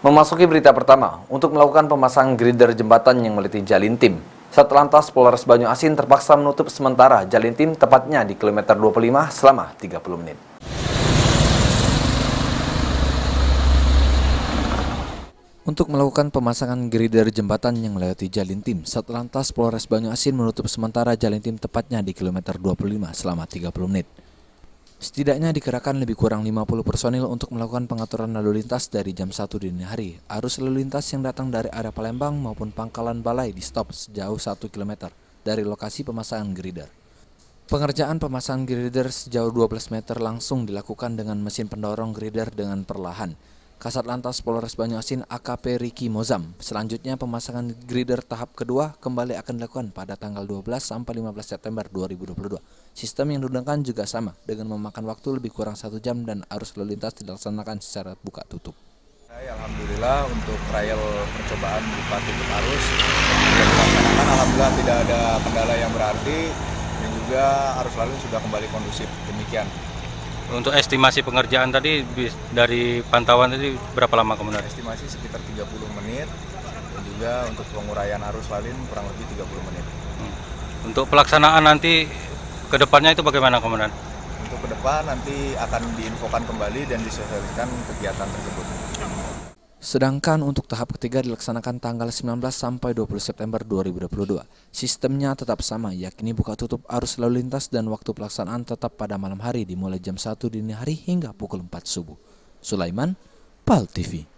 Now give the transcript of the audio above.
Memasuki berita pertama, untuk melakukan pemasangan grider jembatan yang melintasi Jalintim, Satlantas Polres Banyuasin terpaksa menutup sementara Jalintim tepatnya di kilometer 25 selama 30 menit. Untuk melakukan pemasangan grider jembatan yang melewati Jalintim, Satlantas Polres Banyuasin menutup sementara Jalintim tepatnya di kilometer 25 selama 30 menit. Setidaknya dikerahkan lebih kurang 50 personil untuk melakukan pengaturan lalu lintas dari jam 1 dini hari. Arus lalu lintas yang datang dari area Palembang maupun Pangkalan Balai di stop sejauh 1 km dari lokasi pemasangan grider. Pengerjaan pemasangan grider sejauh 12 meter langsung dilakukan dengan mesin pendorong grider dengan perlahan. Kasat Lantas Polres Banyuasin AKP Riki Mozam. Selanjutnya pemasangan grider tahap kedua kembali akan dilakukan pada tanggal 12 sampai 15 September 2022. Sistem yang digunakan juga sama dengan memakan waktu lebih kurang 1 jam dan arus lalu lintas dilaksanakan secara buka tutup. Alhamdulillah untuk trial percobaan buka tutup arus yang dilaksanakan alhamdulillah tidak ada kendala yang berarti dan juga arus lalu sudah kembali kondusif. Demikian. Untuk estimasi pengerjaan tadi dari pantauan tadi berapa lama kemudian? Estimasi sekitar 30 menit dan juga untuk penguraian arus lalu kurang lebih 30 menit. Untuk pelaksanaan nanti ke depannya itu bagaimana kemudian? Untuk ke depan nanti akan diinfokan kembali dan disosialisasikan kegiatan tersebut. Sedangkan untuk tahap ketiga dilaksanakan tanggal 19 sampai 20 September 2022. Sistemnya tetap sama, yakni buka tutup arus lalu lintas dan waktu pelaksanaan tetap pada malam hari dimulai jam 1 dini hari hingga pukul 4 subuh. Sulaiman, PAL TV.